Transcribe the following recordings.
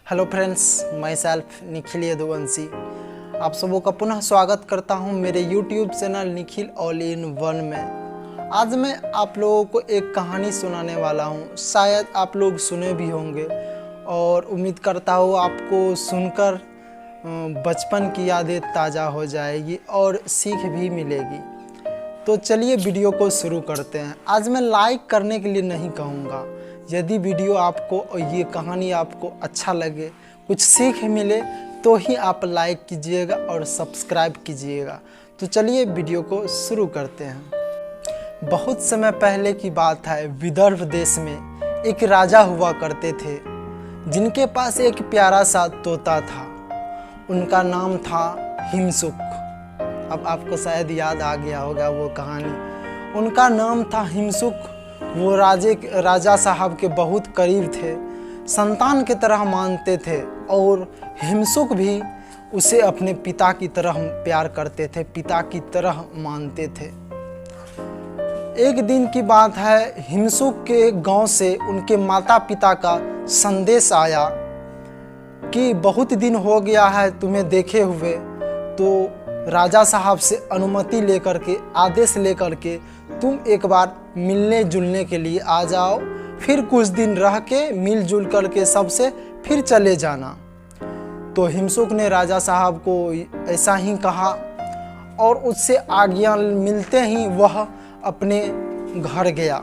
Hello friends, my self Nikhil Yaduvanshi आप सबों का पुनः स्वागत करता हूं मेरे YouTube channel Nikhil all in one में। आज मैं आप लोगों को एक कहानी सुनाने वाला हूं। शायद आप लोग सुने भी होंगे और उम्मीद करता हूं आपको सुनकर बचपन की यादें ताज़ा हो जाएगी और सीख भी मिलेगी। तो चलिए वीडियो को शुरू करते हैं। आज मैं लाइक करने के लिए नहीं कहूँगा। यदि वीडियो आपको, ये कहानी आपको अच्छा लगे, कुछ सीख मिले तो ही आप लाइक कीजिएगा और सब्सक्राइब कीजिएगा। तो चलिए वीडियो को शुरू करते हैं। बहुत समय पहले की बात है, विदर्भ देश में एक राजा हुआ करते थे जिनके पास एक प्यारा सा तोता था। उनका नाम था हिमसुक। अब आपको शायद याद आ गया होगा वो कहानी। उनका नाम था हिमसुक। वो राजा साहब के बहुत करीब थे, संतान की तरह मानते थे और हिमसुक भी उसे अपने पिता की तरह प्यार करते थे, पिता की तरह मानते थे। एक दिन की बात है, हिमसुक के गांव से उनके माता पिता का संदेश आया कि बहुत दिन हो गया है तुम्हें देखे हुए, तो राजा साहब से अनुमति लेकर के, आदेश लेकर के तुम एक बार मिलने जुलने के लिए आ जाओ, फिर कुछ दिन रह के मिलजुल करके सबसे फिर चले जाना। तो हिमसुक ने राजा साहब को ऐसा ही कहा और उससे आज्ञा मिलते ही वह अपने घर गया।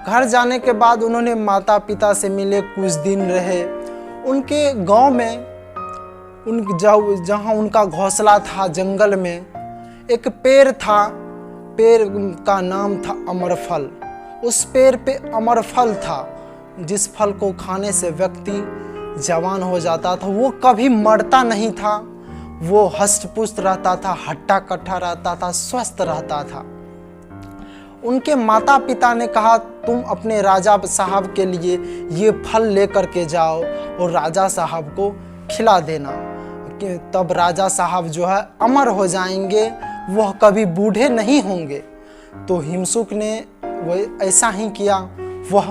घर जाने के बाद उन्होंने माता पिता से मिले, कुछ दिन रहे। उनके गांव में जहाँ उनका घोंसला था जंगल में, एक पेड़ था। पेड़ का नाम था अमरफल। उस पेड़ पे अमरफल था जिस फल को खाने से व्यक्ति जवान हो जाता था। वो कभी मरता नहीं था, वो हष्ट पुष्ट रहता था, हट्टा कट्ठा रहता था, स्वस्थ रहता था। उनके माता पिता ने कहा तुम अपने राजा साहब के लिए ये फल लेकर के जाओ और राजा साहब को खिला देना, तब राजा साहब जो है अमर हो जाएंगे, वह कभी बूढ़े नहीं होंगे। तो हिमसुक ने वो ऐसा ही किया। वह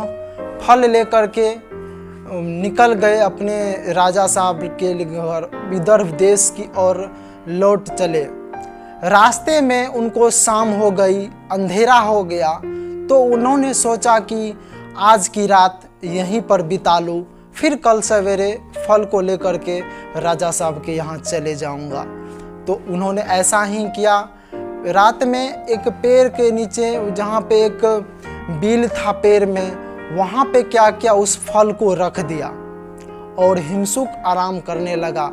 फल लेकर के निकल गए अपने राजा साहब के घर, विदर्भ देश की ओर लौट चले। रास्ते में उनको शाम हो गई, अंधेरा हो गया, तो उन्होंने सोचा कि आज की रात यहीं पर बिता लूँ, फिर कल सवेरे फल को लेकर के राजा साहब के यहाँ चले जाऊँगा। तो उन्होंने ऐसा ही किया। रात में एक पेड़ के नीचे, जहाँ पे एक बिल था पेड़ में, वहाँ पे क्या किया, उस फल को रख दिया और हिमसुक आराम करने लगा।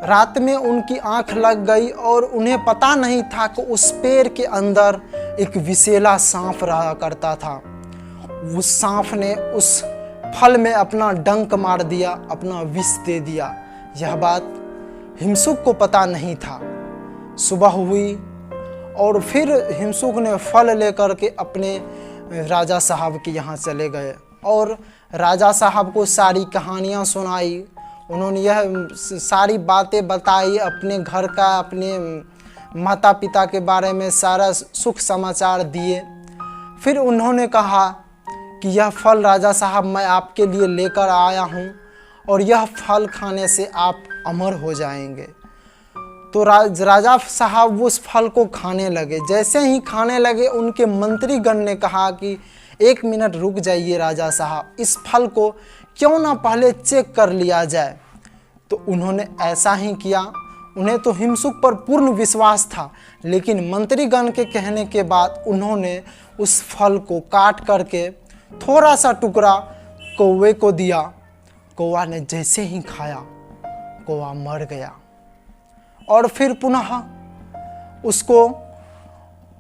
रात में उनकी आंख लग गई और उन्हें पता नहीं था कि उस पेड़ के अंदर एक विषैला सांप रहा करता था। उस सांप ने उस फल में अपना डंक मार दिया, अपना विष दे दिया। यह बात हिमसुक को पता नहीं था। सुबह हुई और फिर हिमसुक ने फल लेकर के अपने राजा साहब के यहाँ चले गए और राजा साहब को सारी कहानियाँ सुनाई। उन्होंने यह सारी बातें बताई, अपने घर का, अपने माता पिता के बारे में सारा सुख समाचार दिए। फिर उन्होंने कहा कि यह फल राजा साहब मैं आपके लिए लेकर आया हूँ और यह फल खाने से आप अमर हो जाएंगे। तो राजा साहब उस फल को खाने लगे। जैसे ही खाने लगे, उनके मंत्रीगण ने कहा कि एक मिनट रुक जाइए राजा साहब, इस फल को क्यों ना पहले चेक कर लिया जाए। तो उन्होंने ऐसा ही किया। उन्हें तो हिमसुक पर पूर्ण विश्वास था, लेकिन मंत्रीगण के कहने के बाद उन्होंने उस फल को काट करके थोड़ा सा टुकड़ा कौवे को दिया। कौवा ने जैसे ही खाया, कौवा मर गया। और फिर पुनः उसको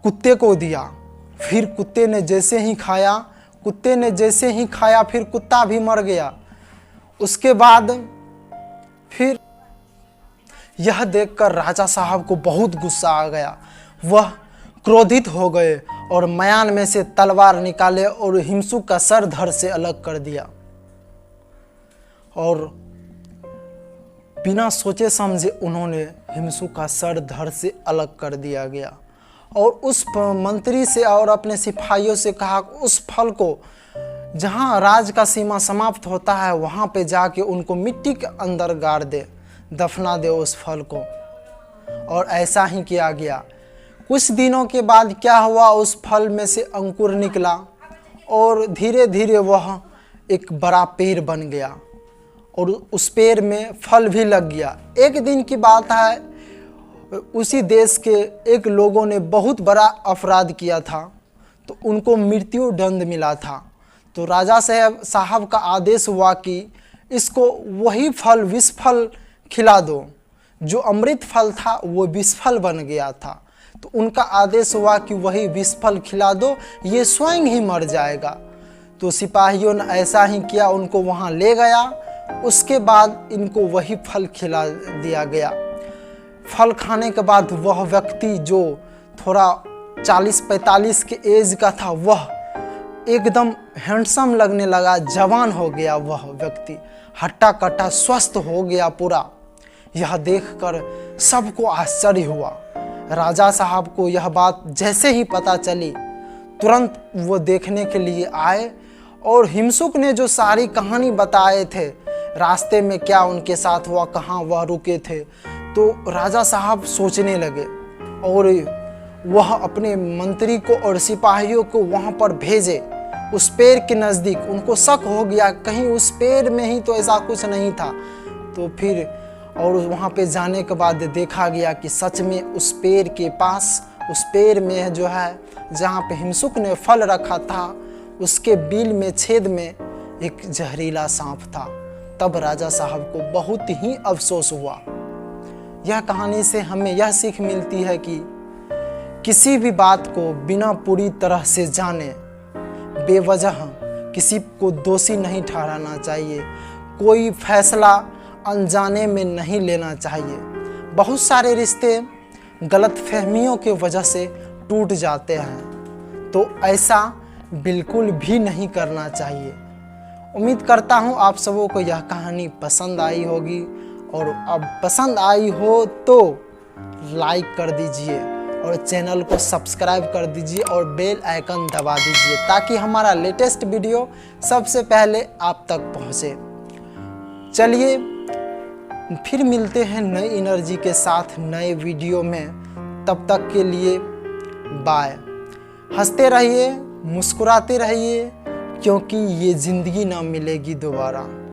कुत्ते को दिया। फिर कुत्ते ने जैसे ही खाया, फिर कुत्ता भी मर गया। उसके बाद फिर यह देखकर राजा साहब को बहुत गुस्सा आ गया। वह क्रोधित हो गए और मयान में से तलवार निकाले और हिमसुक का सर धड़ से अलग कर दिया। और बिना सोचे समझे उन्होंने हिमसुक का सर धड़ से अलग कर दिया गया और उस मंत्री से और अपने सिपाहियों से कहा उस फल को जहाँ राज का सीमा समाप्त होता है वहाँ पे जाके उनको मिट्टी के अंदर गाड़ दे, दफना दे उस फल को। और ऐसा ही किया गया। कुछ दिनों के बाद क्या हुआ, उस फल में से अंकुर निकला और धीरे धीरे वह एक बड़ा पेड़ बन गया और उस पेड़ में फल भी लग गया। एक दिन की बात है, उसी देश के एक लोगों ने बहुत बड़ा अपराध किया था, तो उनको मृत्यु दंड मिला था। तो राजा साहब का आदेश हुआ कि इसको वही फल विष फल खिला दो। जो अमृत फल था वो विष फल बन गया था। तो उनका आदेश हुआ कि वही विष फल खिला दो, ये स्वयं ही मर जाएगा। तो सिपाहियों ने ऐसा ही किया, उनको वहाँ ले गया। उसके बाद इनको वही फल खिला दिया गया। फल खाने के बाद वह व्यक्ति जो थोड़ा 40-45 के एज का था, वह एकदम हैंडसम लगने लगा, जवान हो गया। वह व्यक्ति हट्टा कट्टा स्वस्थ हो गया पूरा। यह देखकर सबको आश्चर्य हुआ। राजा साहब को यह बात जैसे ही पता चली, तुरंत वो देखने के लिए आए और हिमसुक ने जो सारी कहानी बताए थे, रास्ते में क्या उनके साथ हुआ, कहाँ वह रुके थे, तो राजा साहब सोचने लगे और वह अपने मंत्री को और सिपाहियों को वहाँ पर भेजे उस पेड़ के नज़दीक। उनको शक हो गया कहीं उस पेड़ में ही तो ऐसा कुछ नहीं था। तो फिर और वहाँ पे जाने के बाद देखा गया कि सच में उस पेड़ के पास, उस पेड़ में जो है जहाँ पे हिमसुक ने फल रखा था, उसके बिल में छेद में एक जहरीला सांप था। तब राजा साहब को बहुत ही अफसोस हुआ। यह कहानी से हमें यह सीख मिलती है कि किसी भी बात को बिना पूरी तरह से जाने बेवजह किसी को दोषी नहीं ठहराना चाहिए। कोई फैसला अनजाने में नहीं लेना चाहिए। बहुत सारे रिश्ते गलतफहमियों की वजह से टूट जाते हैं, तो ऐसा बिल्कुल भी नहीं करना चाहिए। उम्मीद करता हूँ आप सबों को यह कहानी पसंद आई होगी, और अब पसंद आई हो तो लाइक कर दीजिए और चैनल को सब्सक्राइब कर दीजिए और बेल आइकन दबा दीजिए, ताकि हमारा लेटेस्ट वीडियो सबसे पहले आप तक पहुँचे। चलिए फिर मिलते हैं नई एनर्जी के साथ नए वीडियो में। तब तक के लिए बाय। हंसते रहिए, मुस्कुराते रहिए, क्योंकि ये ज़िंदगी ना मिलेगी दोबारा।